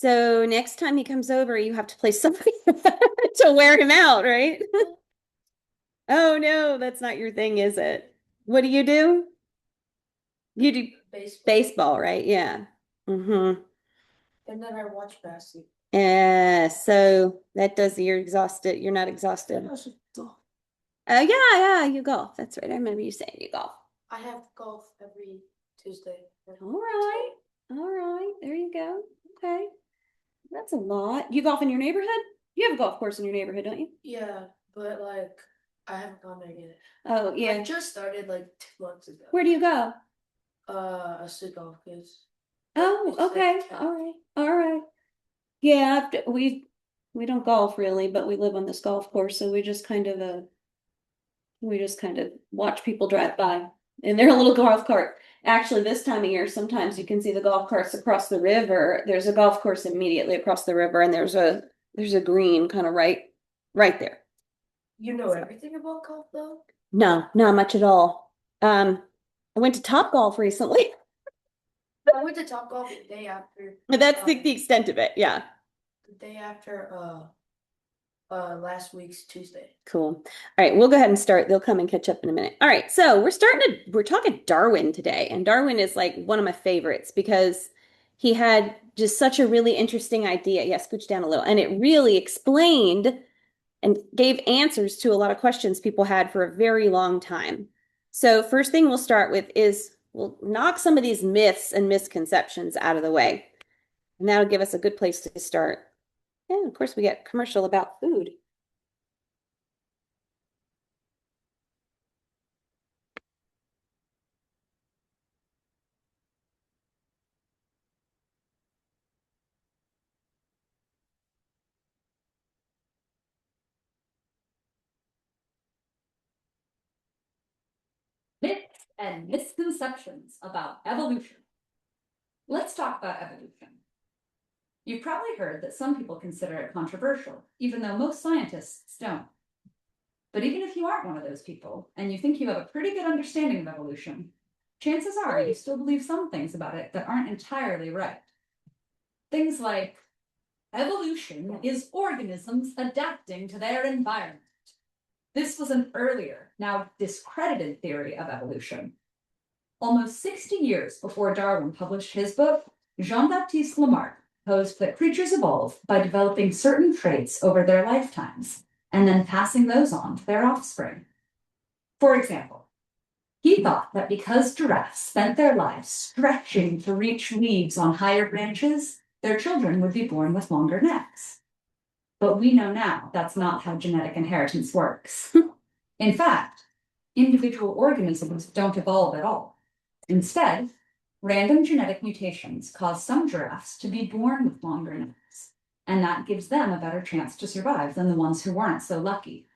So next time he comes over, you have to play something to wear him out, right? Oh no, that's not your thing, is it? What do? You do Baseball. baseball, right? Yeah. Mm-hmm. And then I watch basketball. So that does, you're exhausted. You're not exhausted. Yeah, yeah, you golf. That's right. I remember you saying you golf. I have golf every Tuesday. All right. All right. There you go. Okay. That's a lot. You golf in your neighborhood? You have a golf course in your neighborhood, don't you? Yeah, but like I haven't gone there yet. Oh, I yeah. just started like 2 months ago. Where do you go? A street golf because Oh, it's okay. like All right. All right. Yeah, we don't golf really, but we live on this golf course, so we just kind of watch people drive by in their little golf cart. Actually, this time of year, sometimes you can see the golf carts across the river. There's a golf course immediately across the river, and there's a green kind of right there. you know everything about golf though. No, not much at all. I went to Top Golf recently. I went to Top Golf the day after. But that's the extent of it. Yeah. The day after last week's Tuesday. Cool. All right, we'll go ahead and start. They'll come and catch up in a minute. All right, so we're talking Darwin today, and Darwin is like one of my favorites because he had just such a really interesting idea. Yeah, scooch down a little, and it really explained and gave answers to a lot of questions people had for a very long time. So first thing we'll start with is we'll knock some of these myths and misconceptions out of the way, and that'll give us a good place to start. And of course, we get commercial about food. Myths and misconceptions about evolution. Let's talk about evolution. You've probably heard that some people consider it controversial, even though most scientists don't. But even if you aren't one of those people, and you think you have a pretty good understanding of evolution, chances are you still believe some things about it that aren't entirely right. Things like evolution is organisms adapting to their environment. This was an earlier, now discredited theory of evolution. Almost 60 years before Darwin published his book, Jean-Baptiste Lamarck proposed that creatures evolve by developing certain traits over their lifetimes and then passing those on to their offspring. For example, he thought that because giraffes spent their lives stretching to reach leaves on higher branches, their children would be born with longer necks. But we know now that's not how genetic inheritance works. In fact, individual organisms don't evolve at all. Instead, random genetic mutations cause some giraffes to be born with longer necks, and that gives them a better chance to survive than the ones who weren't so lucky.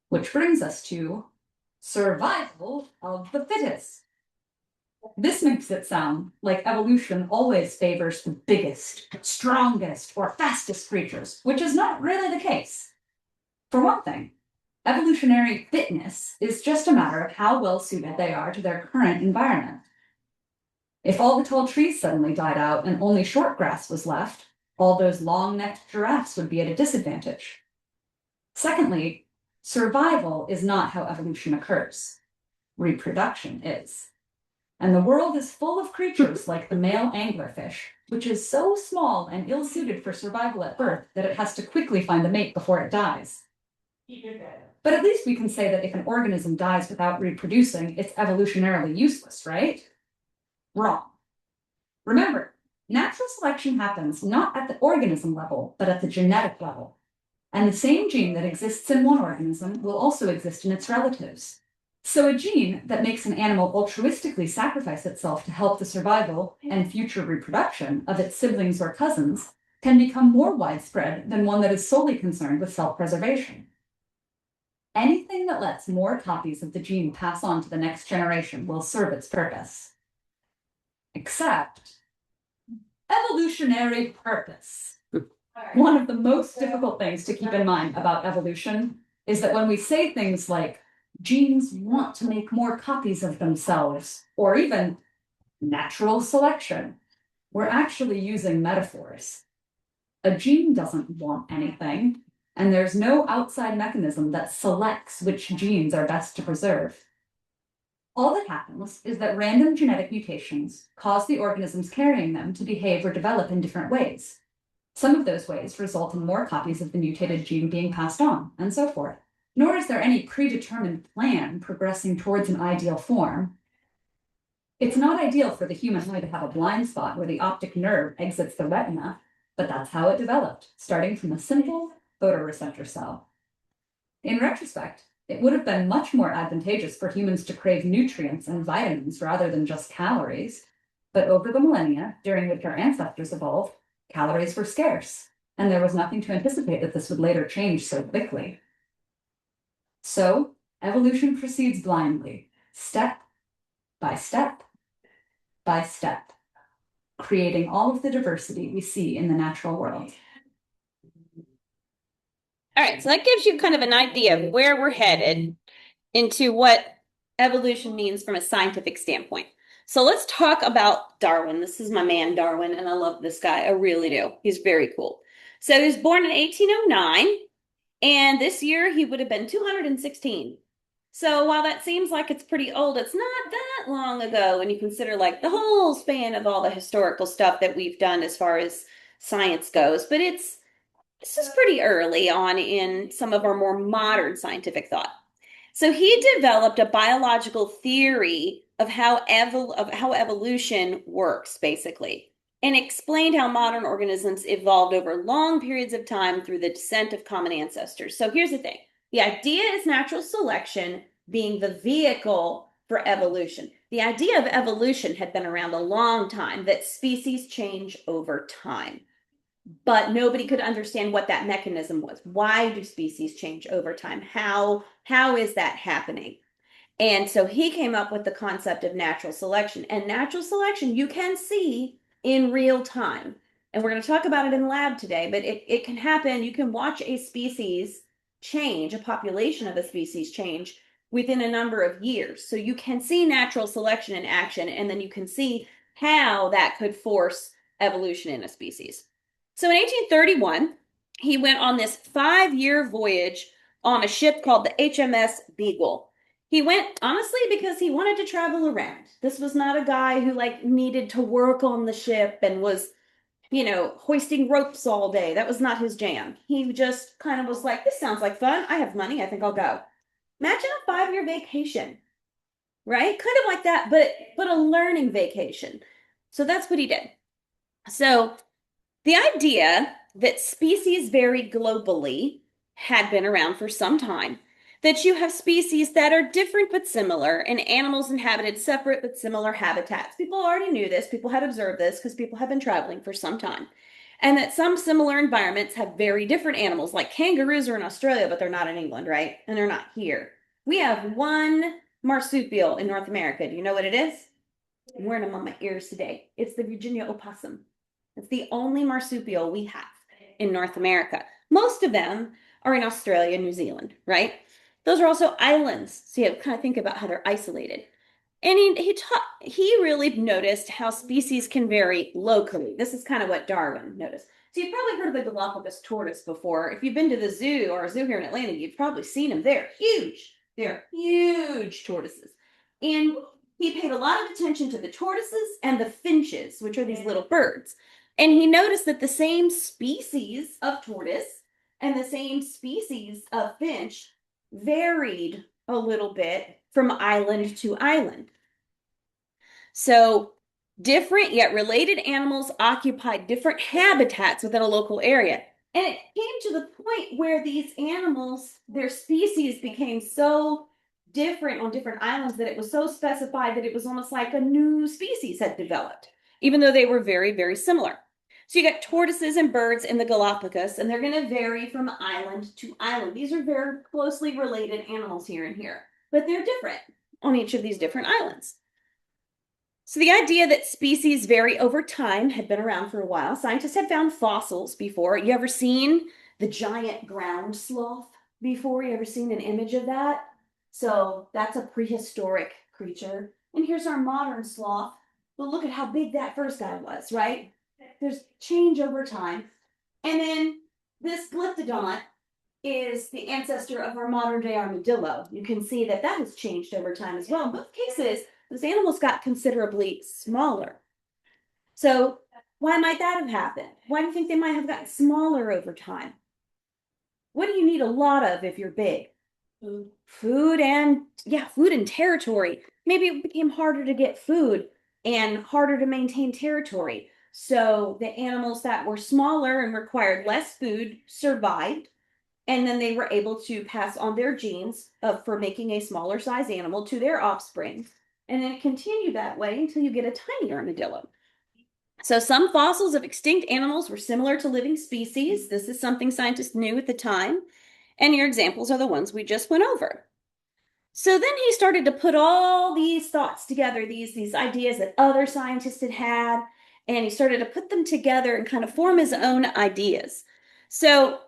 Which brings us to survival of the fittest. This makes it sound like evolution always favors the biggest, strongest, or fastest creatures, which is not really the case. For one thing, evolutionary fitness is just a matter of how well suited they are to their current environment. If all the tall trees suddenly died out and only short grass was left, all those long-necked giraffes would be at a disadvantage. Secondly, survival is not how evolution occurs. Reproduction is. And the world is full of creatures like the male anglerfish, which is so small and ill-suited for survival at birth that it has to quickly find a mate before it dies. But at least we can say that if an organism dies without reproducing, it's evolutionarily useless, right? Wrong. Remember, natural selection happens not at the organism level, but at the genetic level. And the same gene that exists in one organism will also exist in its relatives. So a gene that makes an animal altruistically sacrifice itself to help the survival and future reproduction of its siblings or cousins can become more widespread than one that is solely concerned with self-preservation. Anything that lets more copies of the gene pass on to the next generation will serve its purpose. Except evolutionary purpose. One of the most difficult things to keep in mind about evolution is that when we say things like genes want to make more copies of themselves, or even natural selection, we're actually using metaphors. A gene doesn't want anything, and there's no outside mechanism that selects which genes are best to preserve. All that happens is that random genetic mutations cause the organisms carrying them to behave or develop in different ways. Some of those ways result in more copies of the mutated gene being passed on, and so forth. Nor is there any predetermined plan progressing towards an ideal form. It's not ideal for the human eye to have a blind spot where the optic nerve exits the retina, but that's how it developed, starting from a simple photoreceptor cell. In retrospect, it would have been much more advantageous for humans to crave nutrients and vitamins rather than just calories. But over the millennia, during which our ancestors evolved, calories were scarce, and there was nothing to anticipate that this would later change so quickly. So, evolution proceeds blindly, step by step by step, creating all of the diversity we see in the natural world. All right, so that gives you kind of an idea of where we're headed into what evolution means from a scientific standpoint. So let's talk about Darwin. This is my man, Darwin, and I love this guy. I really do. He's very cool. So he was born in 1809, and this year he would have been 216. So while that seems like it's pretty old, it's not that long ago when you consider like the whole span of all the historical stuff that we've done as far as science goes. But this is pretty early on in some of our more modern scientific thought. So he developed a biological theory of how evolution works, basically, and explained how modern organisms evolved over long periods of time through the descent of common ancestors. So here's the thing. The idea is natural selection being the vehicle for evolution. The idea of evolution had been around a long time, that species change over time. But nobody could understand what that mechanism was. Why do species change over time? How is that happening? And so he came up with the concept of natural selection. And natural selection you can see in real time. And we're going to talk about it in the lab today, but it can happen. You can watch a species change, a population of a species change within a number of years. So you can see natural selection in action, and then you can see how that could force evolution in a species. So in 1831, he went on this 5-year voyage on a ship called the HMS Beagle. He went honestly because he wanted to travel around. This was not a guy who like needed to work on the ship and was, hoisting ropes all day. That was not his jam. He just kind of was like, this sounds like fun. I have money. I think I'll go. Imagine a 5-year vacation, right? Kind of like that, but a learning vacation. So that's what he did. So the idea that species vary globally had been around for some time, that you have species that are different but similar, and animals inhabited separate but similar habitats. People already knew this, people had observed this because people have been traveling for some time. And that some similar environments have very different animals, like kangaroos are in Australia, but they're not in England, right? And they're not here. We have one marsupial in North America. Do you know what it is? I'm wearing them on my ears today. It's the Virginia opossum. It's the only marsupial we have in North America. Most of them are in Australia and New Zealand, right? Those are also islands. So you have to kind of think about how they're isolated. And he really noticed how species can vary locally. This is kind of what Darwin noticed. So you've probably heard of the Galapagos tortoise before. If you've been to the zoo or a zoo here in Atlanta, you've probably seen them. They're huge. They're huge tortoises. And he paid a lot of attention to the tortoises and the finches, which are these little birds. And he noticed that the same species of tortoise and the same species of finch varied a little bit from island to island. So different yet related animals occupied different habitats within a local area. And it came to the point where these animals, their species became so different on different islands that it was so specified that it was almost like a new species had developed, even though they were very, very similar. So you got tortoises and birds in the Galapagos, and they're going to vary from island to island. These are very closely related animals here and here, but they're different on each of these different islands. So the idea that species vary over time had been around for a while. Scientists had found fossils before. You ever seen the giant ground sloth before? You ever seen an image of that? So that's a prehistoric creature. And here's our modern sloth. But look at how big that first guy was, right? There's change over time. And then this glyptodont is the ancestor of our modern day armadillo. You can see that that has changed over time as well. In both cases, those animals got considerably smaller. So why might that have happened? Why do you think they might have gotten smaller over time? What do you need a lot of if you're big? Food and, yeah, food and territory. Maybe it became harder to get food and harder to maintain territory. So the animals that were smaller and required less food survived, and then they were able to pass on their genes for making a smaller size animal to their offspring. And then it continued that way until you get a tiny armadillo. So some fossils of extinct animals were similar to living species. This is something scientists knew at the time. And your examples are the ones we just went over. So then he started to put all these thoughts together, these ideas that other scientists had had, and he started to put them together and kind of form his own ideas. So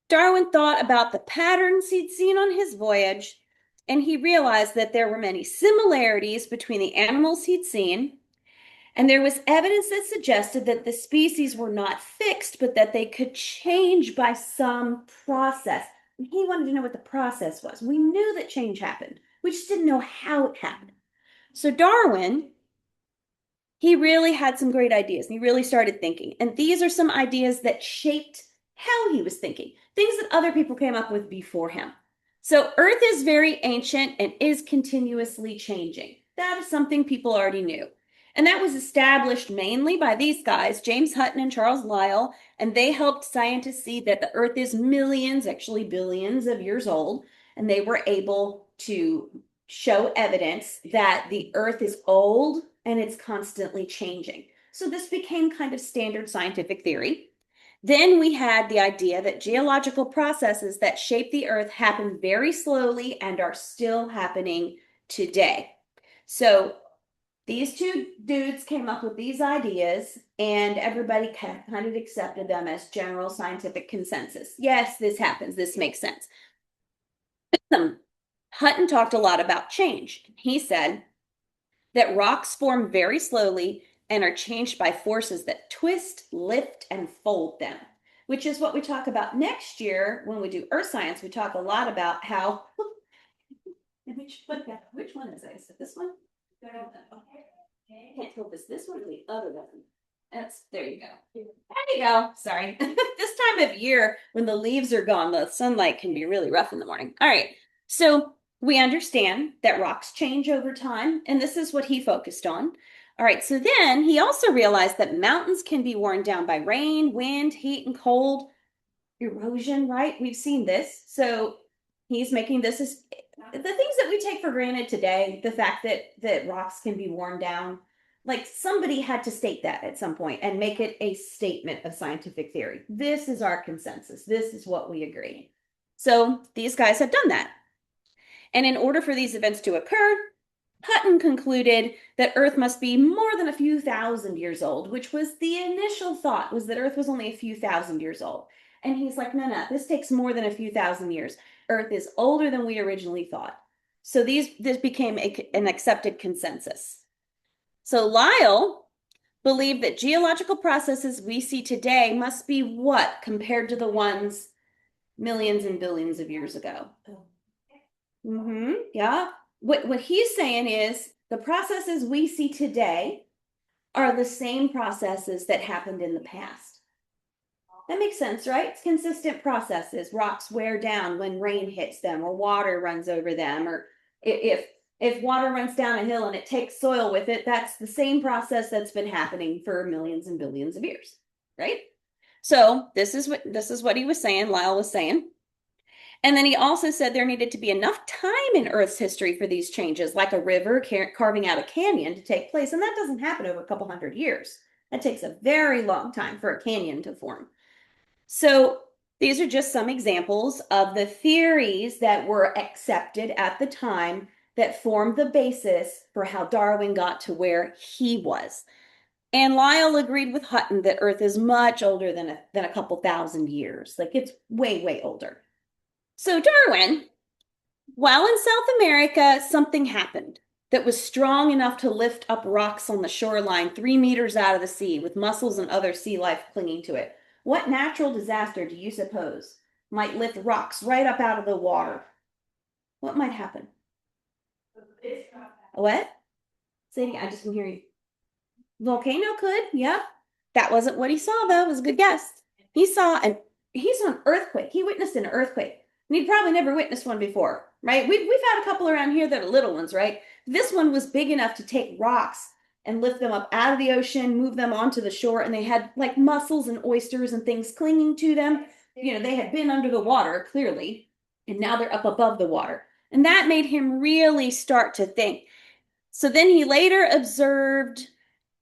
Darwin thought about the patterns he'd seen on his voyage, and he realized that there were many similarities between the animals he'd seen, and there was evidence that suggested that the species were not fixed, but that they could change by some process. And he wanted to know what the process was. We knew that change happened. We just didn't know how it happened. So Darwin, he really had some great ideas. And he really started thinking. And these are some ideas that shaped how he was thinking, things that other people came up with before him. So Earth is very ancient and is continuously changing. That is something people already knew. And that was established mainly by these guys, James Hutton and Charles Lyell, and they helped scientists see that the Earth is millions, actually billions of years old, and they were able to show evidence that the Earth is old and it's constantly changing. So this became kind of standard scientific theory. Then we had the idea that geological processes that shape the Earth happen very slowly and are still happening today. So these two dudes came up with these ideas, and everybody kind of accepted them as general scientific consensus. Yes, this happens. This makes sense. Hutton talked a lot about change. He said that rocks form very slowly and are changed by forces that twist, lift, and fold them, which is what we talk about next year when we do earth science. We talk a lot about how, which one is it? Is it this one? I can't tell if it's this one or the other one. There you go. There you go. Sorry. This time of year, when the leaves are gone, the sunlight can be really rough in the morning. All right. So we understand that rocks change over time, and this is what he focused on. All right. So then he also realized that mountains can be worn down by rain, wind, heat, and cold, erosion, right? We've seen this. So he's making this as the things that we take for granted today, the fact that rocks can be worn down, like somebody had to state that at some point and make it a statement of scientific theory. This is our consensus. This is what we agree. So these guys have done that. And in order for these events to occur, Hutton concluded that Earth must be more than a few thousand years old, which was the initial thought, was that Earth was only a few thousand years old. And he's like, no, this takes more than a few thousand years. Earth is older than we originally thought. So this became an accepted consensus. So Lyell believed that geological processes we see today must be what compared to the ones millions and billions of years ago? Yeah. What he's saying is the processes we see today are the same processes that happened in the past. That makes sense, right? It's consistent processes. Rocks wear down when rain hits them or water runs over them, or if water runs down a hill and it takes soil with it, that's the same process that's been happening for millions and billions of years, right? So this is what he was saying, Lyell was saying. And then he also said there needed to be enough time in Earth's history for these changes, like a river carving out a canyon, to take place. And that doesn't happen over a couple hundred years. That takes a very long time for a canyon to form. So these are just some examples of the theories that were accepted at the time that formed the basis for how Darwin got to where he was. And Lyell agreed with Hutton that Earth is much older than a couple thousand years. Like it's way, way older. So Darwin, while in South America, something happened that was strong enough to lift up rocks on the shoreline 3 meters out of the sea with mussels and other sea life clinging to it. What natural disaster do you suppose might lift rocks right up out of the water? What might happen? What? Say it again. I just didn't hear you. Volcano could, yeah. That wasn't what he saw, though. It was a good guess. He saw an earthquake. He witnessed an earthquake. And he'd probably never witnessed one before, right? We've had a couple around here that are little ones, right? This one was big enough to take rocks and lift them up out of the ocean, move them onto the shore, and they had like mussels and oysters and things clinging to them. You know, they had been under the water, clearly, and now they're up above the water. And that made him really start to think. So then he later observed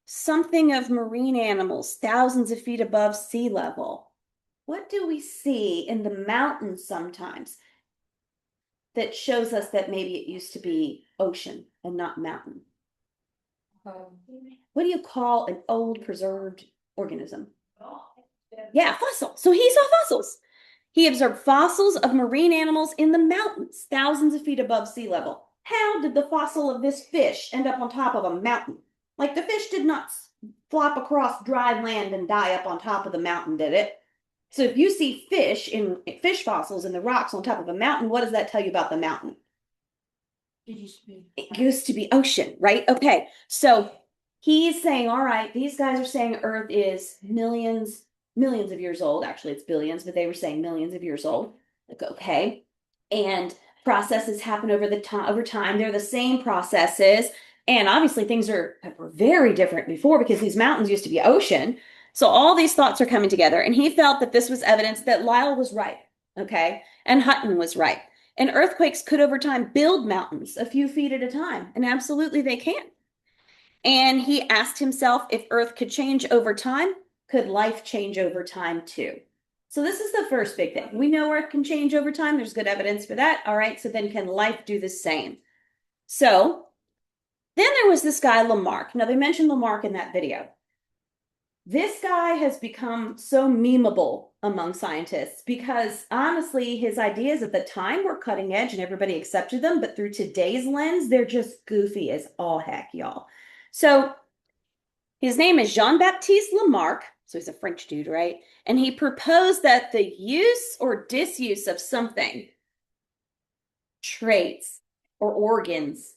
something of marine animals thousands of feet above sea level. What do we see in the mountains sometimes that shows us that maybe it used to be ocean and not mountain? What do you call an old preserved organism? Yeah, fossil. So he saw fossils. He observed fossils of marine animals in the mountains, thousands of feet above sea level. How did the fossil of this fish end up on top of a mountain? Like the fish did not flop across dry land and die up on top of the mountain, did it? So if you see fish fossils in the rocks on top of a mountain, what does that tell you about the mountain? It used to be ocean, right? Okay. So he's saying, all right, these guys are saying Earth is millions of years old. Actually, it's billions, but they were saying millions of years old. Like, okay. And processes happen over time. They're the same processes. And obviously things were very different before because these mountains used to be ocean. So all these thoughts are coming together. And he felt that this was evidence that Lyell was right. Okay. And Hutton was right. And earthquakes could over time build mountains a few feet at a time. And absolutely they can. And he asked himself if Earth could change over time, could life change over time too? So this is the first big thing. We know Earth can change over time. There's good evidence for that. All right. So then can life do the same? So then there was this guy, Lamarck. Now they mentioned Lamarck in that video. This guy has become so memeable among scientists because honestly, his ideas at the time were cutting edge and everybody accepted them. But through today's lens, they're just goofy as all heck, y'all. So his name is Jean-Baptiste Lamarck. So he's a French dude, right? And he proposed that the use or disuse of something, traits or organs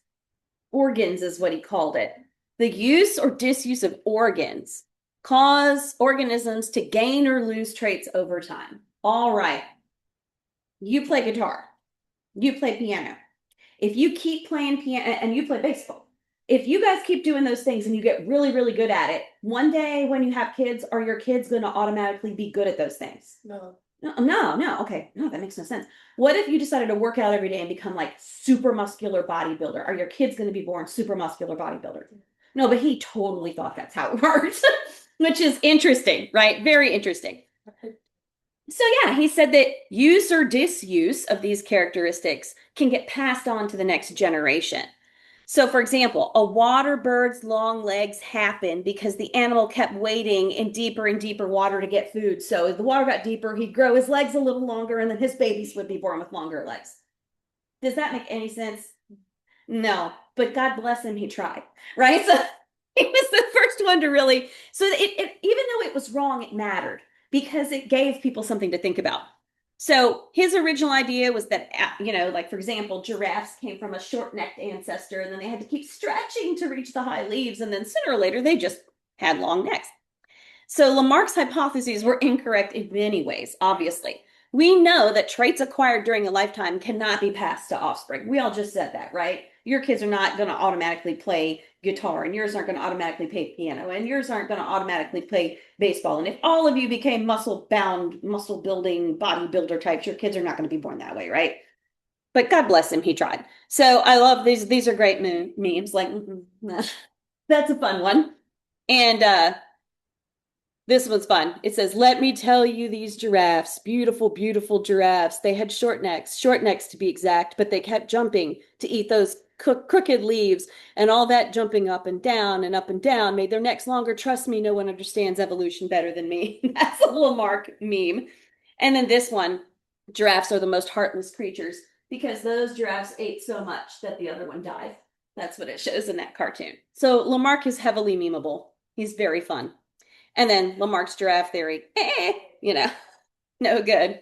is what he called it. The use or disuse of organs cause organisms to gain or lose traits over time. All right. You play guitar. You play piano. If you keep playing piano and you play baseball, if you guys keep doing those things and you get really, really good at it, one day when you have kids, are your kids going to automatically be good at those things? No. No. Okay. No, that makes no sense. What if you decided to work out every day and become like super muscular bodybuilder? Are your kids going to be born super muscular bodybuilder? No, but he totally thought that's how it works, which is interesting, right? Very interesting. So yeah, he said that use or disuse of these characteristics can get passed on to the next generation. So for example, a water bird's long legs happen because the animal kept wading in deeper and deeper water to get food. So as the water got deeper, he'd grow his legs a little longer and then his babies would be born with longer legs. Does that make any sense? No, but God bless him, he tried, right? So he was the first one to really, so even though it was wrong, it mattered because it gave people something to think about. So his original idea was that, like for example, giraffes came from a short-necked ancestor and then they had to keep stretching to reach the high leaves. And then sooner or later, they just had long necks. So Lamarck's hypotheses were incorrect in many ways, obviously. We know that traits acquired during a lifetime cannot be passed to offspring. We all just said that, right? Your kids are not going to automatically play guitar, and yours aren't going to automatically play piano, and yours aren't going to automatically play baseball. And if all of you became muscle-bound, muscle-building bodybuilder types, your kids are not going to be born that way, right? But God bless him, he tried. So I love these. These are great memes. Like, that's a fun one. And this one's fun. It says, let me tell you these giraffes, beautiful, beautiful giraffes. They had short necks to be exact, but they kept jumping to eat those crooked leaves, and all that jumping up and down made their necks longer. Trust me, no one understands evolution better than me. That's a Lamarck meme. And then this one, giraffes are the most heartless creatures because those giraffes ate so much that the other one died. That's what it shows in that cartoon. So Lamarck is heavily memeable. He's very fun. And then Lamarck's giraffe theory, no good.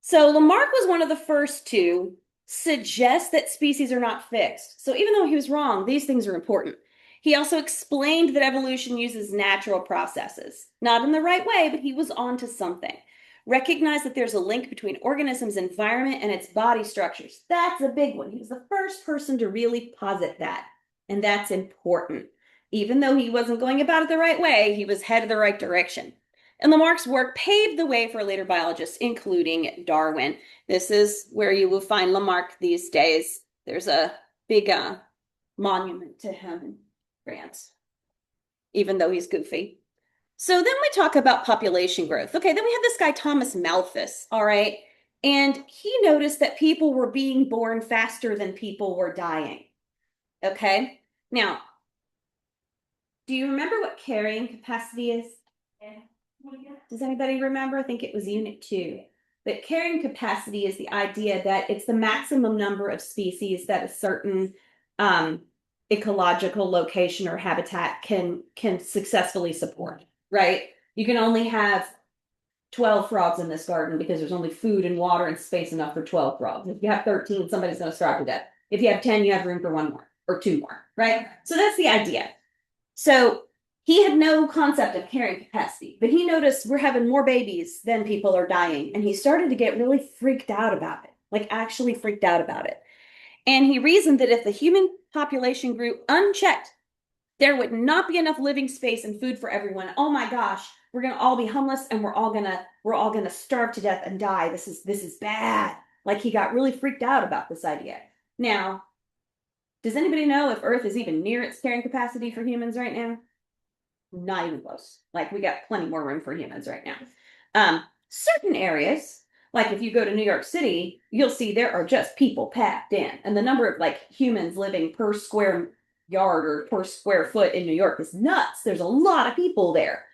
So Lamarck was one of the first to suggest that species are not fixed. So even though he was wrong, these things are important. He also explained that evolution uses natural processes. Not in the right way, but he was onto something. Recognize that there's a link between organisms' environment and its body structures. That's a big one. He was the first person to really posit that. And that's important. Even though he wasn't going about it the right way, he was headed the right direction. And Lamarck's work paved the way for later biologists, including Darwin. This is where you will find Lamarck these days. There's a big monument to him in France, even though he's goofy. So then we talk about population growth. Okay, then we have this guy, Thomas Malthus, all right? And he noticed that people were being born faster than people were dying. Okay? Now, do you remember what carrying capacity is? Yeah. Does anybody remember? I think it was Unit 2. But carrying capacity is the idea that it's the maximum number of species that a certain ecological location or habitat can successfully support, right? You can only have 12 frogs in this garden because there's only food and water and space enough for 12 frogs. If you have 13, somebody's going to starve to death. If you have 10, you have room for one more or two more, right? So that's the idea. So he had no concept of carrying capacity, but he noticed we're having more babies than people are dying. And he started to get really freaked out about it, like actually freaked out about it. And he reasoned that if the human population grew unchecked, there would not be enough living space and food for everyone. Oh my gosh, we're gonna all be homeless and we're all gonna starve to death and die. This is bad. Like he got really freaked out about this idea. Now, does anybody know if Earth is even near its carrying capacity for humans right now? Not even close. Like we got plenty more room for humans right now. Certain areas, like if you go to New York City, you'll see there are just people packed in, and the number of like humans living per square yard or per square foot in New York is nuts. There's a lot of people there.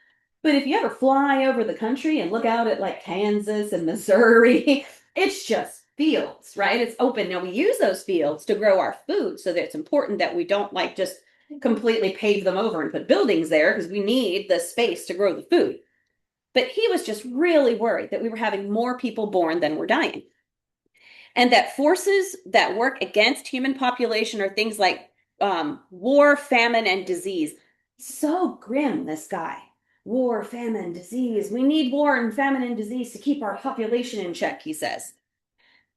But if you ever fly over the country and look out at like Kansas and Missouri, it's just fields, right? It's open. Now we use those fields to grow our food, so that it's important that we don't like just completely pave them over and put buildings there because we need the space to grow the food. But he was just really worried that we were having more people born than were dying. And that forces that work against human population are things like war, famine, and disease. So grim, this guy. War, famine, disease. We need war and famine and disease to keep our population in check, he says.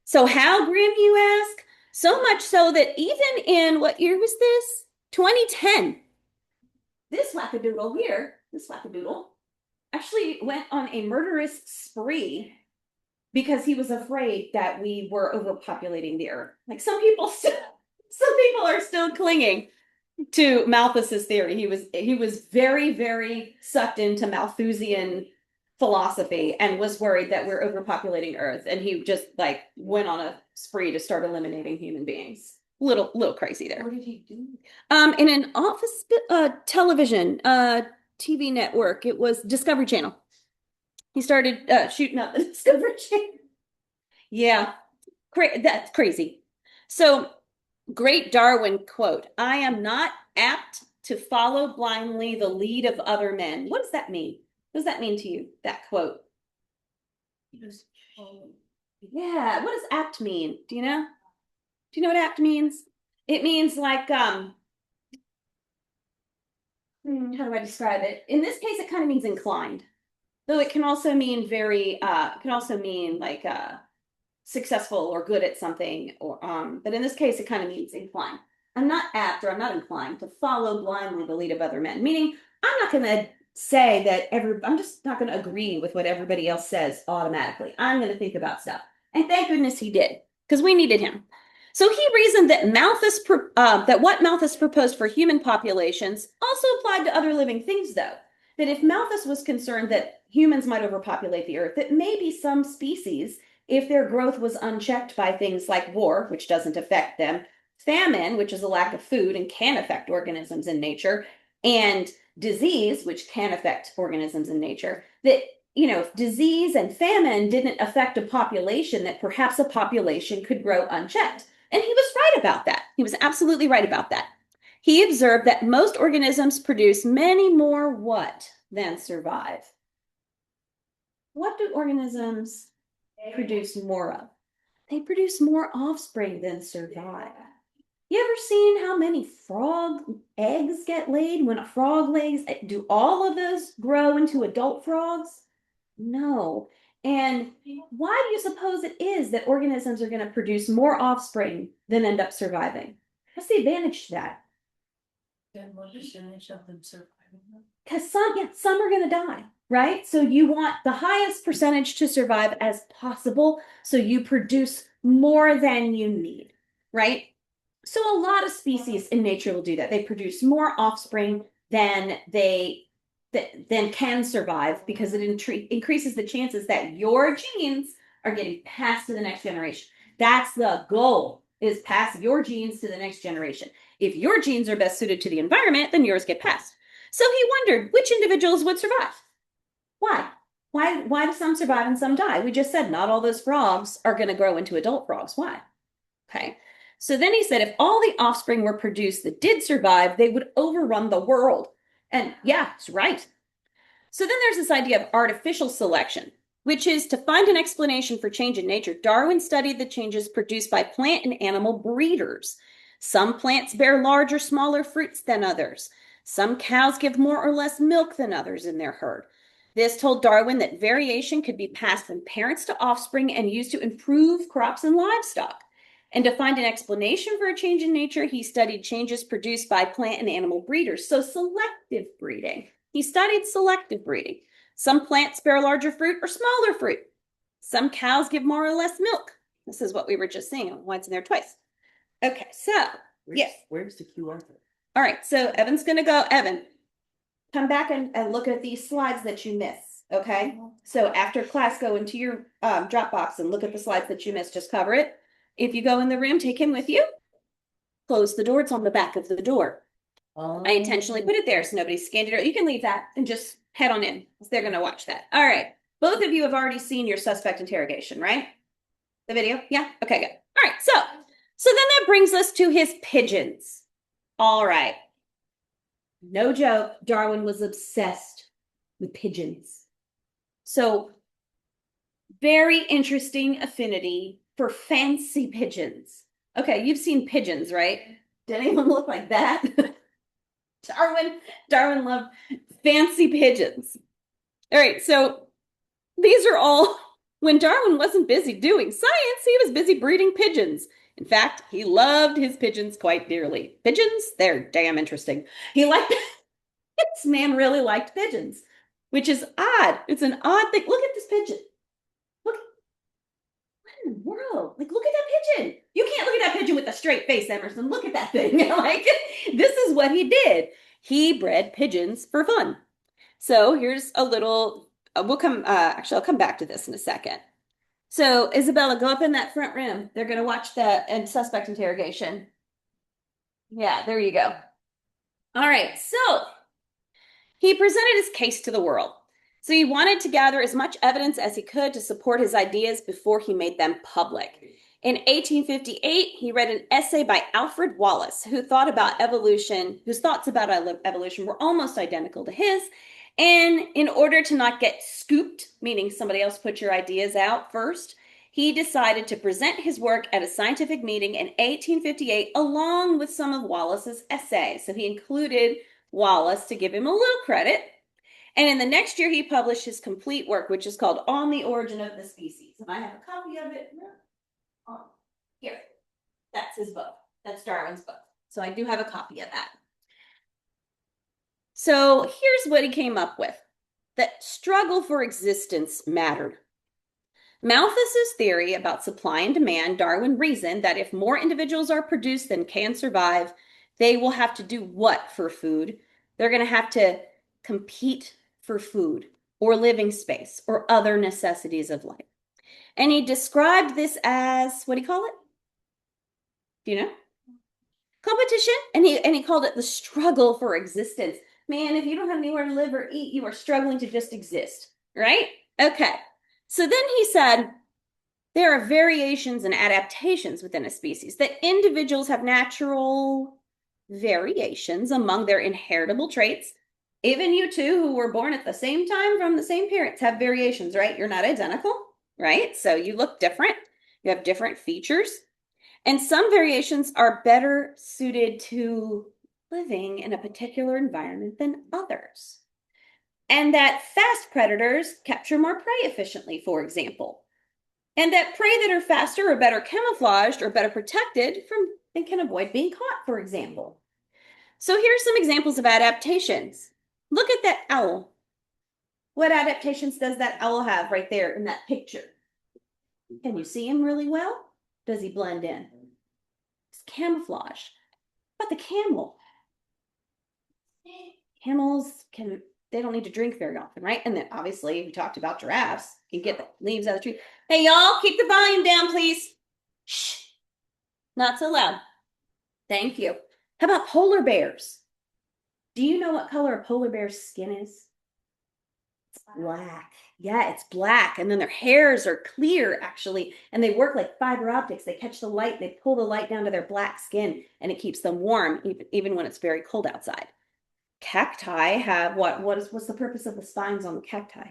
So how grim, you ask? So much so that even in, what year was this? 2010. This wackadoodle here, this wackadoodle, actually went on a murderous spree because he was afraid that we were overpopulating the earth. Like some people are still clinging to Malthus's theory. He was very, very sucked into Malthusian philosophy and was worried that we're overpopulating Earth. And he just like went on a spree to start eliminating human beings. Little crazy there. What did he do? In an office television TV network, it was Discovery Channel. He started shooting up the Discovery Channel. Yeah, that's crazy. So, great Darwin quote: "I am not apt to follow blindly the lead of other men." What does that mean? What does that mean to you, that quote? Just, Yeah, what does apt mean? Do you know? Do you know what apt means? It means like how do I describe it? In this case, it kind of means inclined. Though it can also mean like successful or good at something, or but in this case it kind of means inclined. I'm not apt, or I'm not inclined to follow blindly the lead of other men, meaning I'm not going to say that I'm just not going to agree with what everybody else says automatically. I'm going to think about stuff, and thank goodness he did, because we needed him. So he reasoned that what Malthus proposed for human populations also applied to other living things, though. That if Malthus was concerned that humans might overpopulate the earth, that maybe some species, if their growth was unchecked by things like war, which doesn't affect them, famine, which is a lack of food and can affect organisms in nature, and disease, which can affect organisms in nature, that if disease and famine didn't affect a population, that perhaps a population could grow unchecked. And he was right about that. He was absolutely right about that. He observed that most organisms produce many more what than survive? What do organisms produce more of? They produce more offspring than survive. You ever seen how many frog eggs get laid when a frog lays? Do all of those grow into adult frogs? No. And why do you suppose it is that organisms are going to produce more offspring than end up surviving? What's the advantage to that? Then what percentage of them surviving? Because some are going to die, right? So you want the highest percentage to survive as possible, so you produce more than you need, right? So a lot of species in nature will do that. They produce more offspring than than can survive because it increases the chances that your genes are getting passed to the next generation. That's the goal, is pass your genes to the next generation. If your genes are best suited to the environment, then yours get passed. So he wondered which individuals would survive. Why? Why do some survive and some die? We just said not all those frogs are going to grow into adult frogs. Why? Okay. So then he said if all the offspring were produced that did survive, they would overrun the world. And yeah, it's right. So then there's this idea of artificial selection, which is to find an explanation for change in nature. Darwin studied the changes produced by plant and animal breeders. Some plants bear larger, smaller fruits than others. Some cows give more or less milk than others in their herd. This told Darwin that variation could be passed from parents to offspring and used to improve crops and livestock. And to find an explanation for a change in nature, he studied changes produced by plant and animal breeders. So selective breeding. He studied selective breeding. Some plants bear larger fruit or smaller fruit. Some cows give more or less milk. This is what we were just saying once in there twice. Okay, so yes. Where's the QR code? All right, so Evan's going to go. Evan, come back and look at these slides that you missed. Okay, so after class, go into your Dropbox and look at the slides that you missed. Just cover it. If you go in the room, take him with you. Close the door. It's on the back of the door. I intentionally put it there so nobody scanned it. You can leave that and just head on in. They're going to watch that. All right. Both of you have already seen your suspect interrogation, right? The video? Yeah? Okay, good. All right. So then that brings us to his pigeons. All right. No joke. Darwin was obsessed with pigeons. So very interesting affinity for fancy pigeons. Okay, you've seen pigeons, right? Did anyone look like that? Darwin loved fancy pigeons. All right, so these are all, when Darwin wasn't busy doing science, he was busy breeding pigeons. In fact, he loved his pigeons quite dearly. Pigeons, they're damn interesting. This man really liked pigeons, which is odd. It's an odd thing. Look at this pigeon. Look, what in the world? Like, look at that pigeon. You can't look at that pigeon with a straight face, Emerson. Look at that thing. This is what he did. He bred pigeons for fun. So here's a little, actually, I'll come back to this in a second. So Isabella, go up in that front room. They're going to watch the suspect interrogation. Yeah, there you go. All right, so he presented his case to the world. So he wanted to gather as much evidence as he could to support his ideas before he made them public. In 1858, he read an essay by Alfred Wallace, whose thoughts about evolution were almost identical to his. And in order to not get scooped, meaning somebody else put your ideas out first, he decided to present his work at a scientific meeting in 1858 along with some of Wallace's essays. So he included Wallace to give him a little credit. And in the next year, he published his complete work, which is called On the Origin of the Species. And I have a copy of it here. That's his book. That's Darwin's book. So I do have a copy of that. So here's what he came up with. That struggle for existence mattered. Malthus's theory about supply and demand, Darwin reasoned that if more individuals are produced than can survive, they will have to do what for food? They're going to have to compete for food or living space or other necessities of life. And he described this as, what do you call it? Do you know? Competition. And he called it the struggle for existence. Man, if you don't have anywhere to live or eat, you are struggling to just exist, right? Okay. So then he said, there are variations and adaptations within a species that individuals have natural variations among their inheritable traits. Even you two who were born at the same time from the same parents have variations, right? You're not identical, right? So you look different. You have different features. And some variations are better suited to living in a particular environment than others. And that fast predators capture more prey efficiently, for example. And that prey that are faster or better camouflaged or better protected from and can avoid being caught, for example. So here are some examples of adaptations. Look at that owl. What adaptations does that owl have right there in that picture? Can you see him really well? Does he blend in? It's camouflage. What about the camel? Camels can, they don't need to drink very often, right? And then obviously we talked about giraffes. You can get the leaves out of the tree. Hey, y'all, keep the volume down, please. Shh. Not so loud. Thank you. How about polar bears? Do you know what color a polar bear's skin is? It's black. Yeah, it's black. And then their hairs are clear, actually. And they work like fiber optics. They catch the light, they pull the light down to their black skin, and it keeps them warm, even when it's very cold outside. Cacti have what's the purpose of the spines on the cacti?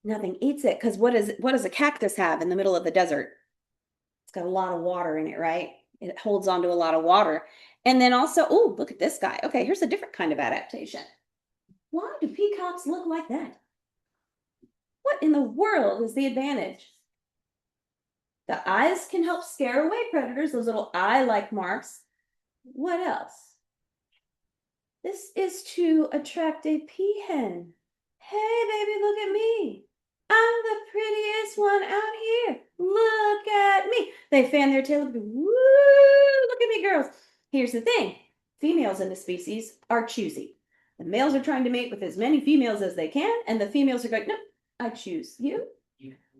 Nothing eats it, because what does a cactus have in the middle of the desert? It's got a lot of water in it, right? It holds on to a lot of water. And then also, oh, look at this guy. Okay, here's a different kind of adaptation. Why do peacocks look like that? What in the world is the advantage? The eyes can help scare away predators, those little eye-like marks. What else? This is to attract a peahen. Hey, baby, look at me. I'm the prettiest one out here. Look at me. They fan their tail and go, woo, look at me, girls. Here's the thing. Females in the species are choosy. The males are trying to mate with as many females as they can, and the females are going, no, I choose you.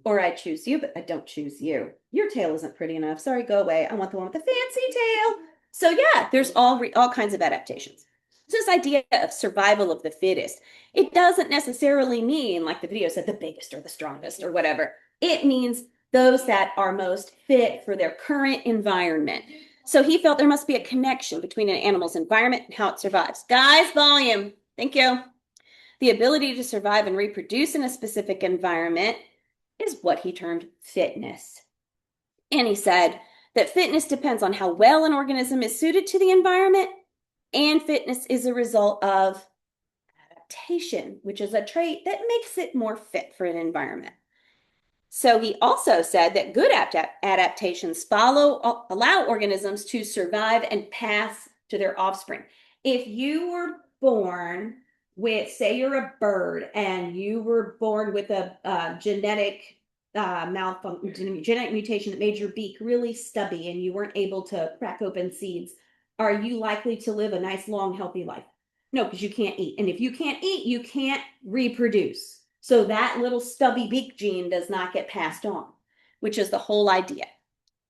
Or I choose you, but I don't choose you. Your tail isn't pretty enough. Sorry, go away. I want the one with the fancy tail. So yeah, there's all kinds of adaptations. So this idea of survival of the fittest, it doesn't necessarily mean, like the video said, the biggest or the strongest or whatever. It means those that are most fit for their current environment. So he felt there must be a connection between an animal's environment and how it survives. Guys, volume. Thank you. The ability to survive and reproduce in a specific environment is what he termed fitness. And he said that fitness depends on how well an organism is suited to the environment, and fitness is a result of adaptation, which is a trait that makes it more fit for an environment. So he also said that good adaptations allow organisms to survive and pass to their offspring. If you were born with, say you're a bird and you were born with a genetic malfunction, genetic mutation that made your beak really stubby and you weren't able to crack open seeds, are you likely to live a nice, long, healthy life? No, because you can't eat. And if you can't eat, you can't reproduce. So that little stubby beak gene does not get passed on, which is the whole idea.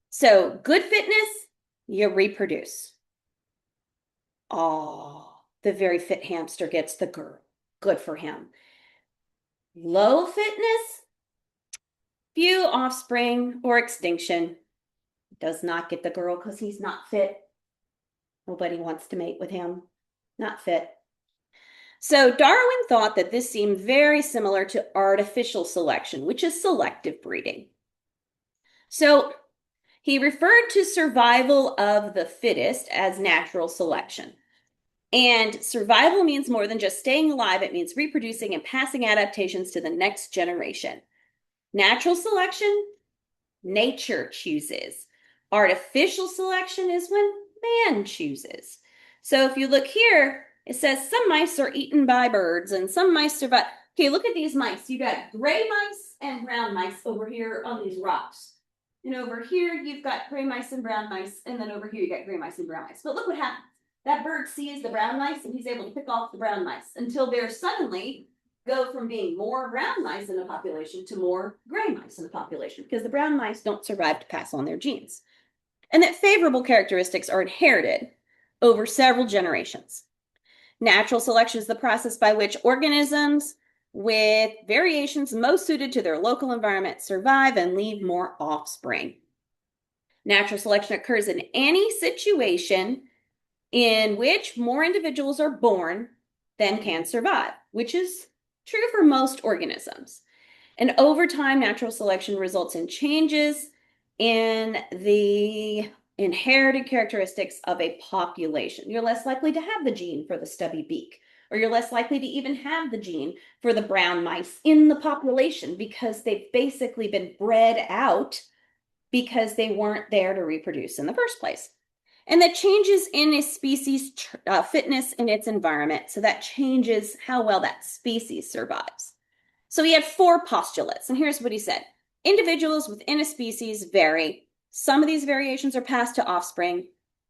So good fitness, you reproduce. Oh, the very fit hamster gets the girl. Good for him. Low fitness, few offspring or extinction. Does not get the girl because he's not fit. Nobody wants to mate with him. Not fit. So Darwin thought that this seemed very similar to artificial selection, which is selective breeding. So he referred to survival of the fittest as natural selection. And survival means more than just staying alive. It means reproducing and passing adaptations to the next generation. Natural selection, nature chooses. Artificial selection is when man chooses. So if you look here, it says some mice are eaten by birds and some mice survive. Okay, look at these mice. You got gray mice and brown mice over here on these rocks. And over here, you've got gray mice and brown mice. And then over here, you got gray mice and brown mice. But look what happens. That bird sees the brown mice and he's able to pick off the brown mice until there suddenly go from being more brown mice in a population to more gray mice in a population because the brown mice don't survive to pass on their genes. And that favorable characteristics are inherited over several generations. Natural selection is the process by which organisms with variations most suited to their local environment survive and leave more offspring. Natural selection occurs in any situation in which more individuals are born than can survive, which is true for most organisms. And over time, natural selection results in changes in the inherited characteristics of a population. You're less likely to have the gene for the stubby beak, or you're less likely to even have the gene for the brown mice in the population because they've basically been bred out because they weren't there to reproduce in the first place. And that changes in a species fitness in its environment. So that changes how well that species survives. So he had four postulates, and here's what he said. Individuals within a species vary. Some of these variations are passed to offspring.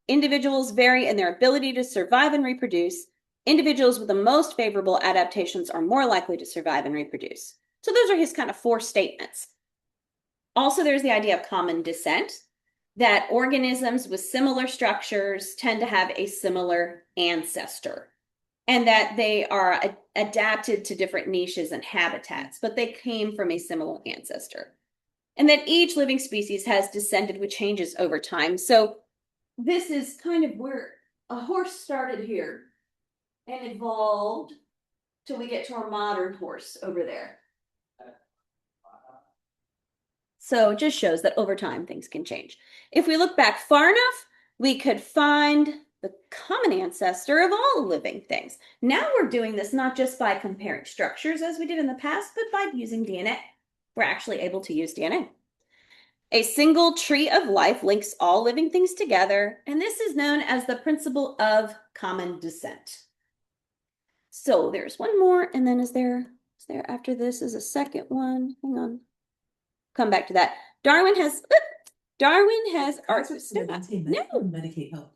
Individuals vary in their ability to survive and reproduce. Individuals with the most favorable adaptations are more likely to survive and reproduce. So those are his kind of four statements. Also, there's the idea of common descent, that organisms with similar structures tend to have a similar ancestor, and that they are adapted to different niches and habitats, but they came from a similar ancestor. And that each living species has descended with changes over time. So this is kind of where a horse started here and evolved till we get to our modern horse over there. So it just shows that over time things can change. If we look back far enough, we could find the common ancestor of all living things. Now we're doing this not just by comparing structures as we did in the past, but by using DNA. We're actually able to use DNA. A single tree of life links all living things together, and this is known as the principle of common descent. So there's one more, and then is there after this is a second one? Hang on. Come back to that. Darwin has art. No. Medicaid health.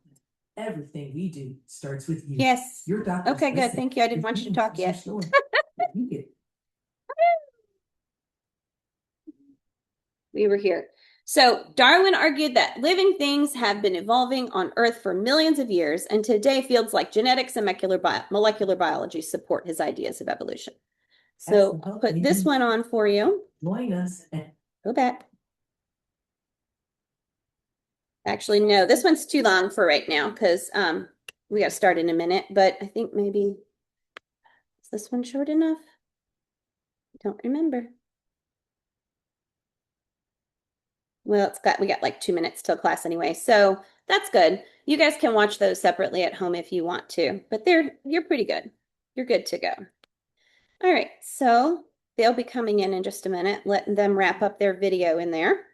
Everything we do starts with you. Yes. Your doctor. Okay, good. Thank you. I didn't want you to talk yet. We were here. So Darwin argued that living things have been evolving on Earth for millions of years, and today fields like genetics and molecular biology support his ideas of evolution. So I'll put this one on for you. Join us and go back. Actually, no, this one's too long for right now because we got to start in a minute, but I think maybe is this one short enough? I don't remember. Well, we got like 2 minutes till class anyway, so that's good. You guys can watch those separately at home if you want to, but you're pretty good. You're good to go. All right, so they'll be coming in just a minute, letting them wrap up their video in there.